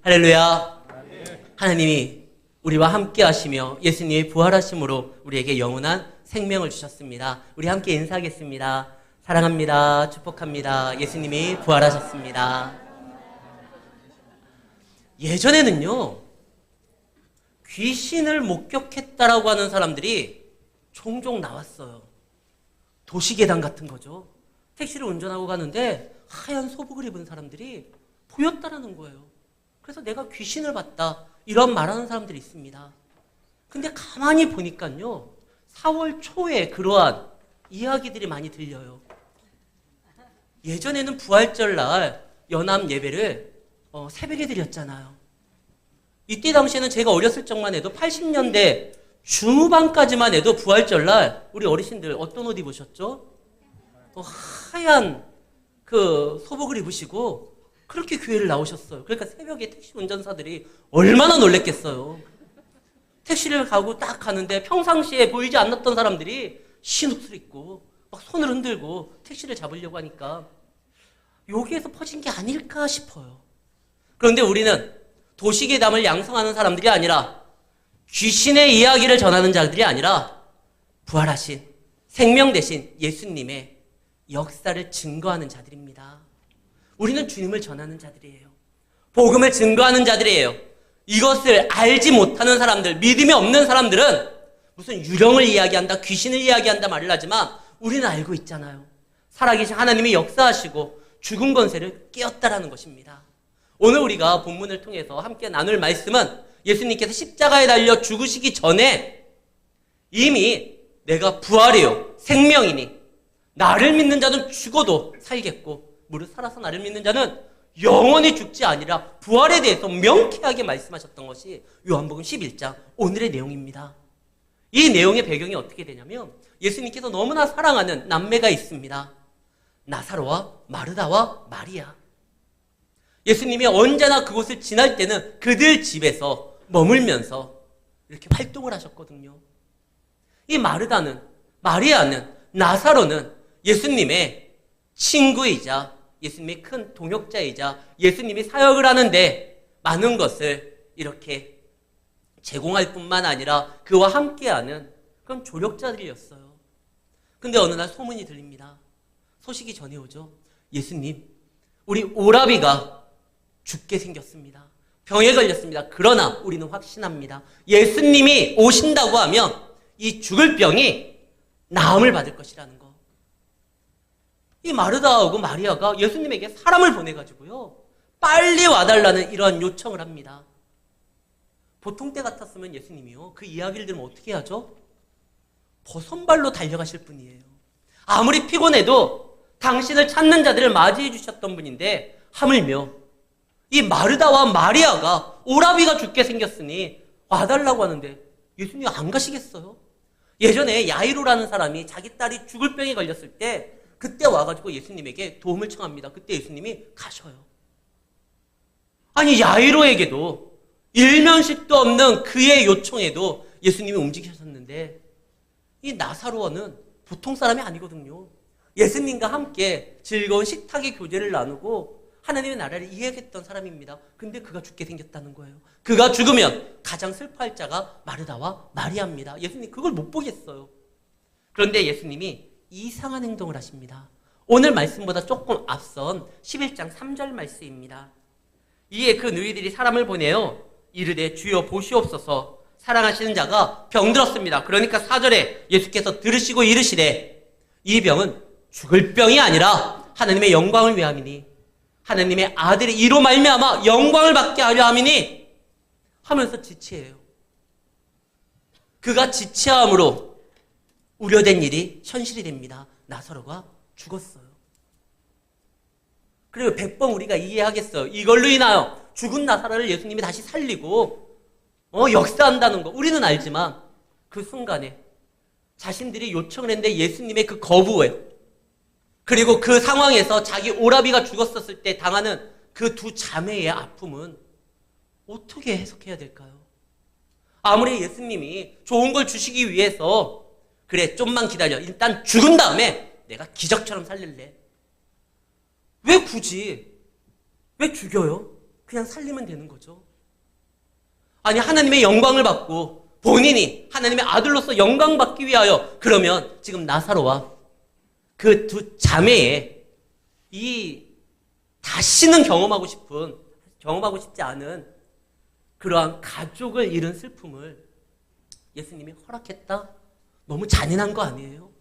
할렐루야. 하나님이 우리와 함께 하시며 예수님이 부활하심으로 우리에게 영원한 생명을 주셨습니다. 우리 함께 인사하겠습니다. 사랑합니다. 축복합니다. 예수님이 부활하셨습니다. 예전에는요, 귀신을 목격했다라고 하는 사람들이 종종 나왔어요. 도시괴담 같은 거죠. 택시를 운전하고 가는데 하얀 소복을 입은 사람들이 보였다라는 거예요. 그래서 내가 귀신을 봤다, 이런 말하는 사람들이 있습니다. 근데 가만히 보니까요, 4월 초에 그러한 이야기들이 많이 들려요. 예전에는 부활절 날 연합 예배를 새벽에 드렸잖아요. 이때 당시에는 제가 어렸을 적만 해도 80년대 중후반까지만 해도 부활절 날 우리 어르신들 어떤 옷 입으셨죠? 하얀 그 소복을 입으시고 그렇게 교회를 나오셨어요. 그러니까 새벽에 택시 운전사들이 얼마나 놀랬겠어요. 택시를 가고 딱 가는데 평상시에 보이지 않았던 사람들이 흰 옷을 입고 막 손을 흔들고 택시를 잡으려고 하니까 여기에서 퍼진 게 아닐까 싶어요. 그런데 우리는 도시괴담을 양성하는 사람들이 아니라 귀신의 이야기를 전하는 자들이 아니라 부활하신 생명 대신 예수님의 역사를 증거하는 자들입니다. 우리는 주님을 전하는 자들이에요. 복음을 증거하는 자들이에요. 이것을 알지 못하는 사람들, 믿음이 없는 사람들은 무슨 유령을 이야기한다, 귀신을 이야기한다 말을 하지만 우리는 알고 있잖아요. 살아계신 하나님이 역사하시고 죽은 권세를 깨었다라는 것입니다. 오늘 우리가 본문을 통해서 함께 나눌 말씀은 예수님께서 십자가에 달려 죽으시기 전에 이미 내가 부활이요 생명이니 나를 믿는 자는 죽어도 살겠고 무릇 살아서 나를 믿는 자는 영원히 죽지 아니라 부활에 대해서 명쾌하게 말씀하셨던 것이 요한복음 11장 오늘의 내용입니다. 이 내용의 배경이 어떻게 되냐면 예수님께서 너무나 사랑하는 남매가 있습니다. 나사로와 마르다와 마리아. 예수님이 언제나 그곳을 지날 때는 그들 집에서 머물면서 이렇게 활동을 하셨거든요. 이 마르다는, 마리아는, 나사로는 예수님의 친구이자 예수님의 큰 동역자이자 예수님이 사역을 하는데 많은 것을 이렇게 제공할 뿐만 아니라 그와 함께하는 그런 조력자들이었어요. 근데 어느 날 소문이 들립니다. 소식이 전해오죠. 예수님, 우리 오라비가 죽게 생겼습니다. 병에 걸렸습니다. 그러나 우리는 확신합니다. 예수님이 오신다고 하면 이 죽을 병이 나음을 받을 것이라는 거. 이 마르다하고 마리아가 예수님에게 사람을 보내가지고요, 빨리 와달라는 이러한 요청을 합니다. 보통 때 같았으면 예수님이요, 그 이야기를 들으면 어떻게 하죠? 버선발로 달려가실 분이에요. 아무리 피곤해도 당신을 찾는 자들을 맞이해 주셨던 분인데 하물며 이 마르다와 마리아가 오라비가 죽게 생겼으니 와달라고 하는데 예수님이 안 가시겠어요? 예전에 야이로라는 사람이 자기 딸이 죽을 병에 걸렸을 때 그때 와가지고 예수님에게 도움을 청합니다. 그때 예수님이 가셔요. 아니 야이로에게도 일면식도 없는 그의 요청에도 예수님이 움직이셨는데 이 나사로는 보통 사람이 아니거든요. 예수님과 함께 즐거운 식탁의 교제를 나누고 하나님의 나라를 이해했던 사람입니다. 근데 그가 죽게 생겼다는 거예요. 그가 죽으면 가장 슬퍼할 자가 마르다와 마리아입니다. 예수님 그걸 못 보겠어요. 그런데 예수님이 이상한 행동을 하십니다. 오늘 말씀보다 조금 앞선 11장 3절 말씀입니다. 이에 그 누이들이 사람을 보내어 이르되 주여 보시옵소서 사랑하시는 자가 병들었습니다. 그러니까 4절에 예수께서 들으시고 이르시되 이 병은 죽을 병이 아니라 하나님의 영광을 위함이니 하나님의 아들이 이로 말미암아 영광을 받게 하려 함이니 하면서 지체해요. 그가 지체함으로 우려된 일이 현실이 됩니다. 나사로가 죽었어요. 그리고 100번 우리가 이해하겠어요. 이걸로 인하여 죽은 나사로를 예수님이 다시 살리고 역사한다는 거 우리는 알지만 그 순간에 자신들이 요청을 했는데 예수님의 그 거부에 그리고 그 상황에서 자기 오라비가 죽었었을 때 당하는 그 두 자매의 아픔은 어떻게 해석해야 될까요? 아무리 예수님이 좋은 걸 주시기 위해서 그래 좀만 기다려 일단 죽은 다음에 내가 기적처럼 살릴래. 왜 굳이? 왜 죽여요? 그냥 살리면 되는 거죠. 아니, 하나님의 영광을 받고 본인이 하나님의 아들로서 영광받기 위하여, 그러면 지금 나사로와 그 두 자매의 이 다시는 경험하고 싶지 않은 그러한 가족을 잃은 슬픔을 예수님이 허락했다? 너무 잔인한 거 아니에요?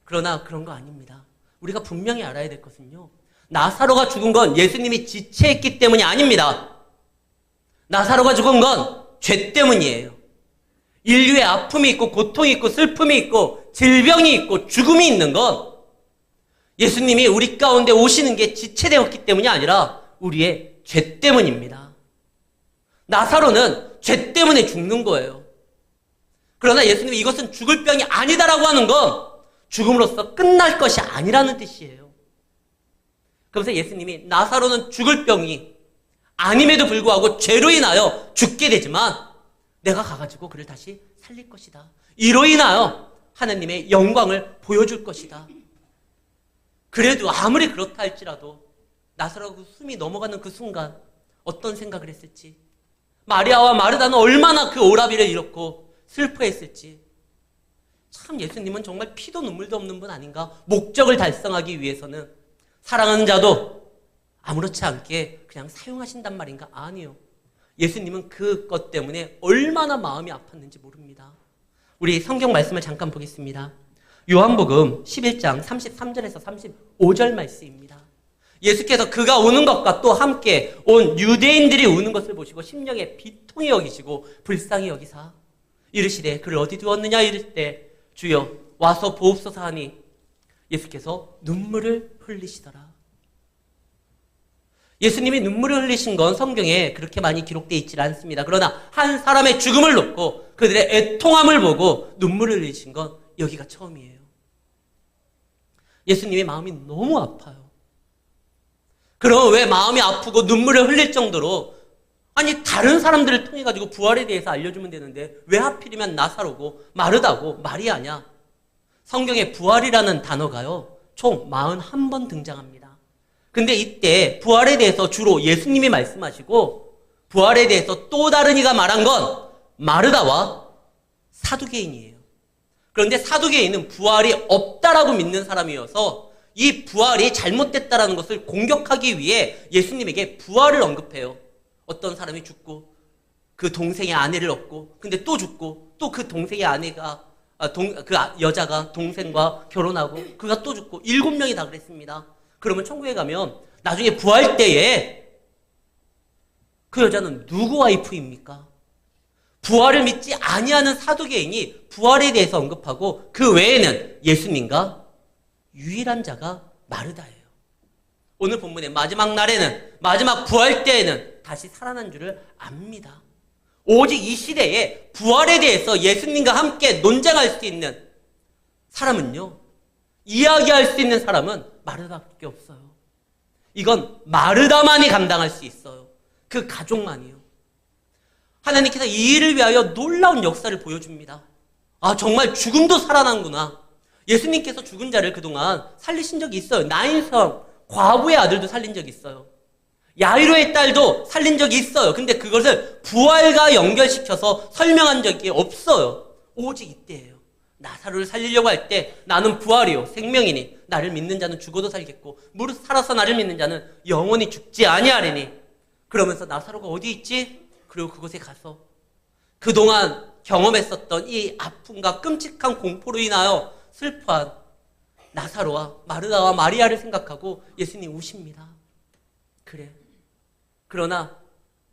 그러나 그런 거 아닙니다. 우리가 분명히 알아야 될 것은요, 나사로가 죽은 건 예수님이 지체했기 때문이 아닙니다. 나사로가 죽은 건 죄 때문이에요. 인류의 아픔이 있고 고통이 있고 슬픔이 있고 질병이 있고 죽음이 있는 건 예수님이 우리 가운데 오시는 게 지체되었기 때문이 아니라 우리의 죄 때문입니다. 나사로는 죄 때문에 죽는 거예요. 그러나 예수님이 이것은 죽을 병이 아니다라고 하는 건 죽음으로써 끝날 것이 아니라는 뜻이에요. 그러면서 예수님이 나사로는 죽을 병이 아님에도 불구하고 죄로 인하여 죽게 되지만 내가 가가지고 그를 다시 살릴 것이다. 이로 인하여 하나님의 영광을 보여줄 것이다. 그래도 아무리 그렇다 할지라도 나사로가 숨이 넘어가는 그 순간 어떤 생각을 했을지, 마리아와 마르다는 얼마나 그 오라비를 잃었고 슬퍼했을지. 참 예수님은 정말 피도 눈물도 없는 분 아닌가? 목적을 달성하기 위해서는 사랑하는 자도 아무렇지 않게 그냥 사용하신단 말인가? 아니요. 예수님은 그것 때문에 얼마나 마음이 아팠는지 모릅니다. 우리 성경 말씀을 잠깐 보겠습니다. 요한복음 11장 33절에서 35절 말씀입니다. 예수께서 그가 우는 것과 또 함께 온 유대인들이 우는 것을 보시고 심령에 비통히 여기시고 불쌍히 여기사 이르시되 그를 어디 두었느냐 이를 때 주여 와서 보옵소서 하니 예수께서 눈물을 흘리시더라. 예수님이 눈물을 흘리신 건 성경에 그렇게 많이 기록되어 있지 않습니다. 그러나 한 사람의 죽음을 놓고 그들의 애통함을 보고 눈물을 흘리신 건 여기가 처음이에요. 예수님의 마음이 너무 아파요. 그럼 왜 마음이 아프고 눈물을 흘릴 정도로, 아니 다른 사람들을 통해 가지고 부활에 대해서 알려주면 되는데 왜 하필이면 나사로고 마르다고 마리아냐? 성경에 부활이라는 단어가요 총 41번 등장합니다. 근데 이때 부활에 대해서 주로 예수님이 말씀하시고 부활에 대해서 또 다른 이가 말한 건 마르다와 사두개인이에요. 그런데 사두개인은 부활이 없다라고 믿는 사람이어서 이 부활이 잘못됐다라는 것을 공격하기 위해 예수님에게 부활을 언급해요. 어떤 사람이 죽고 그 동생의 아내를 얻고 근데 또 죽고 또 그 동생의 아내가 그 여자가 동생과 결혼하고 그가 또 죽고 7명이 다 그랬습니다. 그러면 천국에 가면 나중에 부활 때에 그 여자는 누구 와이프입니까? 부활을 믿지 아니하는 사두개인이 부활에 대해서 언급하고 그 외에는 예수님과 유일한 자가 마르다예요. 오늘 본문의 마지막 날에는, 마지막 부활 때에는 다시 살아난 줄을 압니다. 오직 이 시대에 부활에 대해서 예수님과 함께 논쟁할 수 있는 사람은요, 이야기할 수 있는 사람은 마르다밖에 없어요. 이건 마르다만이 감당할 수 있어요. 그 가족만이요. 하나님께서 이 일을 위하여 놀라운 역사를 보여줍니다. 아, 정말 죽음도 살아난구나. 예수님께서 죽은 자를 그동안 살리신 적이 있어요. 나인성 과부의 아들도 살린 적이 있어요. 야이로의 딸도 살린 적이 있어요. 근데 그것을 부활과 연결시켜서 설명한 적이 없어요. 오직 이때예요. 나사로를 살리려고 할 때 나는 부활이요 생명이니 나를 믿는 자는 죽어도 살겠고 무릇 살아서 나를 믿는 자는 영원히 죽지 아니하리니. 그러면서 나사로가 어디 있지? 그리고 그곳에 가서 그동안 경험했었던 이 아픔과 끔찍한 공포로 인하여 슬퍼한 나사로와 마르다와 마리아를 생각하고 예수님 우십니다. 그래. 그러나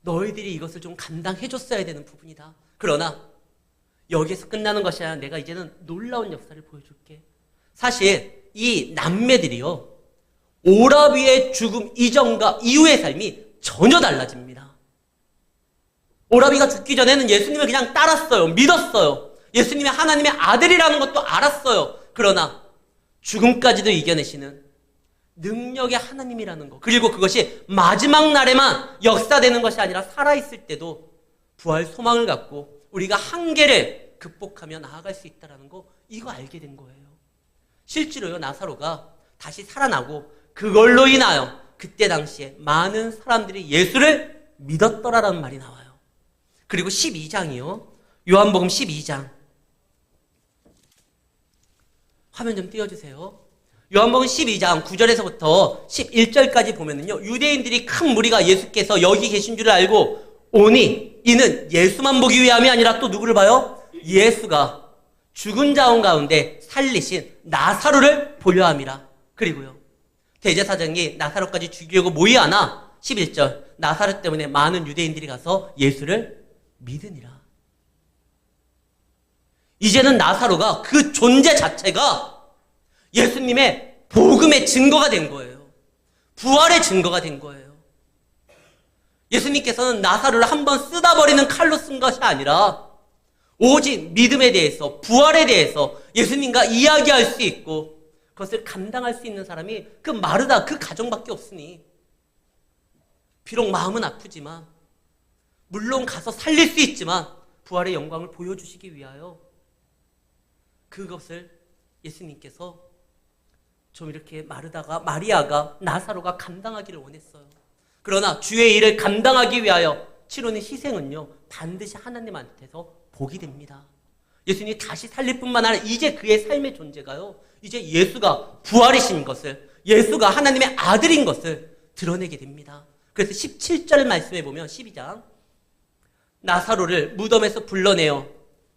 너희들이 이것을 좀 감당해줬어야 되는 부분이다. 그러나 여기에서 끝나는 것이 아니라 내가 이제는 놀라운 역사를 보여줄게. 사실 이 남매들이요, 오라비의 죽음 이전과 이후의 삶이 전혀 달라집니다. 오라비가 죽기 전에는 예수님을 그냥 따랐어요. 믿었어요. 예수님이 하나님의 아들이라는 것도 알았어요. 그러나 죽음까지도 이겨내시는 능력의 하나님이라는 것, 그리고 그것이 마지막 날에만 역사되는 것이 아니라 살아있을 때도 부활 소망을 갖고 우리가 한계를 극복하며 나아갈 수 있다는 거, 이거 알게 된 거예요. 실제로요, 나사로가 다시 살아나고 그걸로 인하여 그때 당시에 많은 사람들이 예수를 믿었더라라는 말이 나와요. 그리고 12장이요. 요한복음 12장. 화면 좀 띄워주세요. 요한복음 12장 9절에서부터 11절까지 보면은요, 유대인들이 큰 무리가 예수께서 여기 계신 줄을 알고 오니 이는 예수만 보기 위함이 아니라 또 누구를 봐요? 예수가 죽은 자 가운데 살리신 나사로를 보려 함이라. 그리고요, 대제사장이 나사로까지 죽이려고 모이하나 11절 나사로 때문에 많은 유대인들이 가서 예수를 믿으니라. 이제는 나사로가 그 존재 자체가 예수님의 복음의 증거가 된 거예요. 부활의 증거가 된 거예요. 예수님께서는 나사로를 한번 쓰다버리는 칼로 쓴 것이 아니라 오직 믿음에 대해서, 부활에 대해서 예수님과 이야기할 수 있고 그것을 감당할 수 있는 사람이 그 마르다 그 가정밖에 없으니, 비록 마음은 아프지만, 물론 가서 살릴 수 있지만 부활의 영광을 보여주시기 위하여 그것을 예수님께서 좀 이렇게 마리아가 나사로가 감당하기를 원했어요. 그러나 주의 일을 감당하기 위하여 치르는 희생은요, 반드시 하나님한테서 복이 됩니다. 예수님이 다시 살릴 뿐만 아니라 이제 그의 삶의 존재가요, 이제 예수가 부활이신 것을, 예수가 하나님의 아들인 것을 드러내게 됩니다. 그래서 17절 말씀에 보면 12장 나사로를 무덤에서 불러내어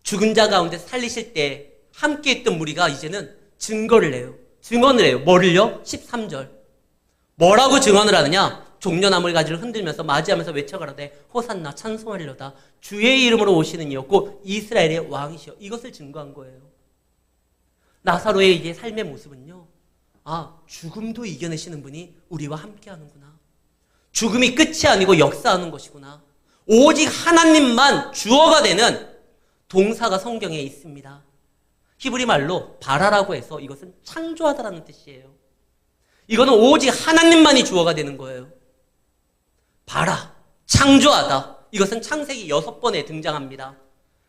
죽은 자 가운데 살리실 때 함께 있던 무리가 이제는 증언을 해요. 뭐를요? 13절. 뭐라고 증언을 하느냐? 종려나물 가지를 흔들면서 맞이하면서 외쳐가라되 호산나 찬송하리로다. 주의 이름으로 오시는 이여 곧 이스라엘의 왕이시여. 이것을 증거한 거예요. 나사로의 이제 삶의 모습은요, 아, 죽음도 이겨내시는 분이 우리와 함께 하는구나. 죽음이 끝이 아니고 역사하는 것이구나. 오직 하나님만 주어가 되는 동사가 성경에 있습니다. 히브리 말로 바라라고 해서 이것은 창조하다라는 뜻이에요. 이거는 오직 하나님만이 주어가 되는 거예요. 바라, 창조하다. 이것은 창세기 6번에 등장합니다.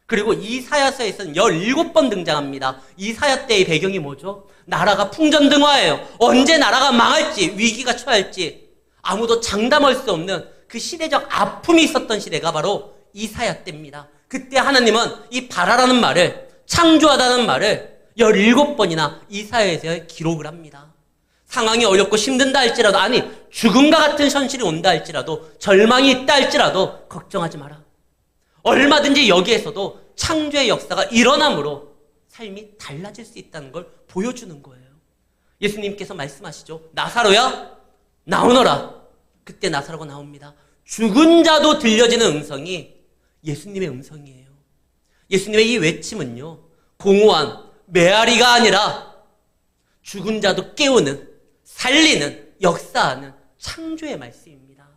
그리고 이사야서에서는 17번 등장합니다. 이사야 때의 배경이 뭐죠? 나라가 풍전등화예요. 언제 나라가 망할지, 위기가 처할지 아무도 장담할 수 없는 그 시대적 아픔이 있었던 시대가 바로 이사야 때입니다. 그때 하나님은 이 바라라는 말을, 창조하다는 말을 17번이나 이사야에서 기록을 합니다. 상황이 어렵고 힘든다 할지라도, 아니 죽음과 같은 현실이 온다 할지라도, 절망이 있다 할지라도 걱정하지 마라. 얼마든지 여기에서도 창조의 역사가 일어남으로 삶이 달라질 수 있다는 걸 보여주는 거예요. 예수님께서 말씀하시죠. 나사로야 나오너라. 그때 나사로가 나옵니다. 죽은 자도 들려지는 음성이 예수님의 음성이에요. 예수님의 이 외침은요, 공허한 메아리가 아니라 죽은 자도 깨우는, 살리는, 역사하는 창조의 말씀입니다.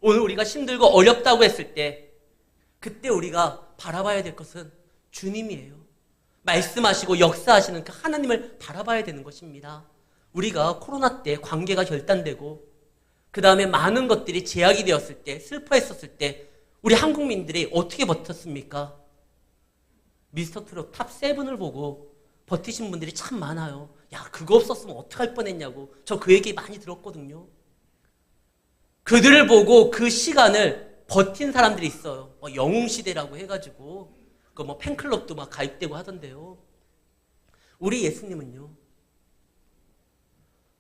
오늘 우리가 힘들고 어렵다고 했을 때 그때 우리가 바라봐야 될 것은 주님이에요. 말씀하시고 역사하시는 그 하나님을 바라봐야 되는 것입니다. 우리가 코로나 때 관계가 결단되고 그 다음에 많은 것들이 제약이 되었을 때, 슬퍼했었을 때 우리 한국민들이 어떻게 버텼습니까? 미스터트롯 탑7을 보고 버티신 분들이 참 많아요. 야, 그거 없었으면 어떡할 뻔했냐고. 저 그 얘기 많이 들었거든요. 그들을 보고 그 시간을 버틴 사람들이 있어요. 영웅시대라고 해가지고 그 팬클럽도 막 가입되고 하던데요. 우리 예수님은요,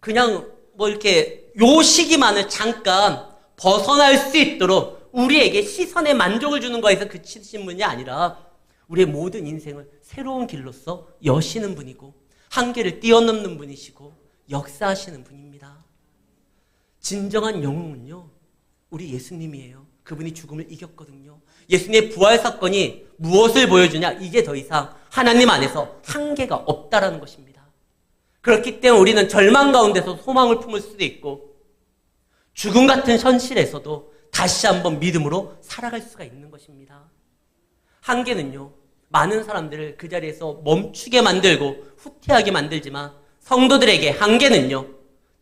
그냥 이렇게 요 시기만을 잠깐 벗어날 수 있도록 우리에게 시선의 만족을 주는 거에서 그치신 분이 아니라 우리의 모든 인생을 새로운 길로서 여시는 분이고 한계를 뛰어넘는 분이시고 역사하시는 분입니다. 진정한 영웅은요, 우리 예수님이에요. 그분이 죽음을 이겼거든요. 예수님의 부활 사건이 무엇을 보여주냐? 이제 더 이상 하나님 안에서 한계가 없다라는 것입니다. 그렇기 때문에 우리는 절망 가운데서 소망을 품을 수도 있고 죽음 같은 현실에서도 다시 한번 믿음으로 살아갈 수가 있는 것입니다. 한계는요, 많은 사람들을 그 자리에서 멈추게 만들고 후퇴하게 만들지만 성도들에게 한계는요,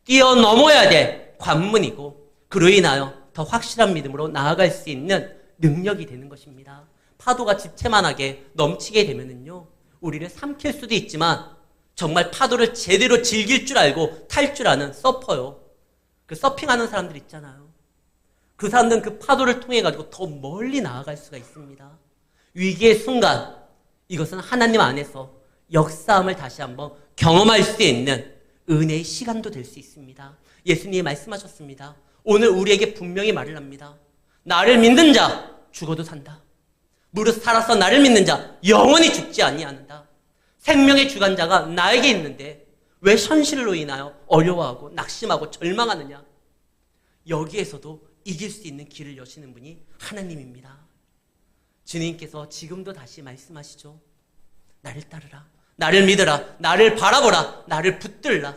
뛰어넘어야 될 관문이고 그로 인하여 더 확실한 믿음으로 나아갈 수 있는 능력이 되는 것입니다. 파도가 집채만하게 넘치게 되면은요, 우리를 삼킬 수도 있지만 정말 파도를 제대로 즐길 줄 알고 탈 줄 아는 서퍼요, 그 서핑하는 사람들 있잖아요. 그 사람들은 그 파도를 통해 가지고 더 멀리 나아갈 수가 있습니다. 위기의 순간, 이것은 하나님 안에서 역사함을 다시 한번 경험할 수 있는 은혜의 시간도 될 수 있습니다. 예수님이 말씀하셨습니다. 오늘 우리에게 분명히 말을 합니다. 나를 믿는 자 죽어도 산다. 무릇 살아서 나를 믿는 자 영원히 죽지 아니하는다. 생명의 주관자가 나에게 있는데 왜 현실로 인하여 어려워하고 낙심하고 절망하느냐. 여기에서도 이길 수 있는 길을 여시는 분이 하나님입니다. 주님께서 지금도 다시 말씀하시죠. 나를 따르라. 나를 믿으라. 나를 바라보라. 나를 붙들라.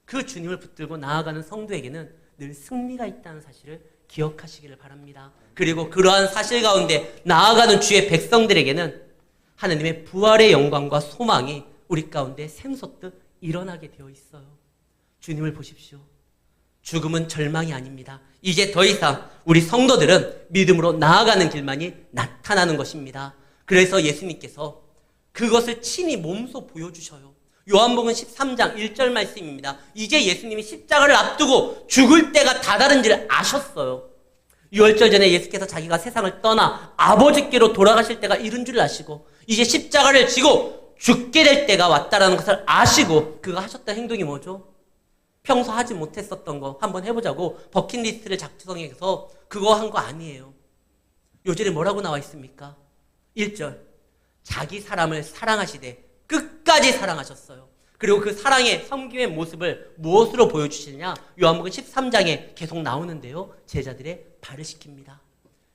그 주님을 붙들고 나아가는 성도에게는 늘 승리가 있다는 사실을 기억하시기를 바랍니다. 그리고 그러한 사실 가운데 나아가는 주의 백성들에게는 하나님의 부활의 영광과 소망이 우리 가운데 샘솟듯 일어나게 되어 있어요. 주님을 보십시오. 죽음은 절망이 아닙니다. 이제 더 이상 우리 성도들은 믿음으로 나아가는 길만이 나타나는 것입니다. 그래서 예수님께서 그것을 친히 몸소 보여주셔요. 요한복음 13장 1절 말씀입니다. 이제 예수님이 십자가를 앞두고 죽을 때가 다다른지를 아셨어요. 6월절 전에 예수께서 자기가 세상을 떠나 아버지께로 돌아가실 때가 이른 줄 아시고 이제 십자가를 지고 죽게 될 때가 왔다라는 것을 아시고 그가 하셨던 행동이 뭐죠? 평소 하지 못했었던 거 한번 해보자고 버킷리스트를 작성해서 그거 한 거 아니에요. 요절에 뭐라고 나와 있습니까? 1절 자기 사람을 사랑하시되 끝까지 사랑하셨어요. 그리고 그 사랑의 섬김의 모습을 무엇으로 보여주시느냐? 요한복음 13장에 계속 나오는데요. 제자들의 발을 씻깁니다.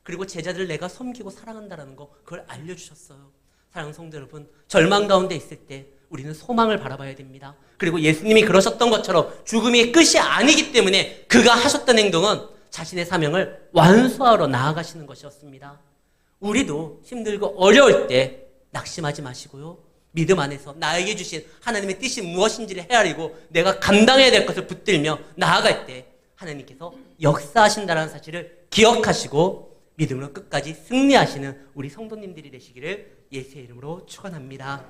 그리고 제자들을 내가 섬기고 사랑한다라는 거 그걸 알려주셨어요. 사랑하는 성도 여러분, 절망 가운데 있을 때 우리는 소망을 바라봐야 됩니다. 그리고 예수님이 그러셨던 것처럼 죽음이 끝이 아니기 때문에 그가 하셨던 행동은 자신의 사명을 완수하러 나아가시는 것이었습니다. 우리도 힘들고 어려울 때 낙심하지 마시고요. 믿음 안에서 나에게 주신 하나님의 뜻이 무엇인지를 헤아리고 내가 감당해야 될 것을 붙들며 나아갈 때 하나님께서 역사하신다는 사실을 기억하시고 믿음으로 끝까지 승리하시는 우리 성도님들이 되시기를 예수의 이름으로 축원합니다.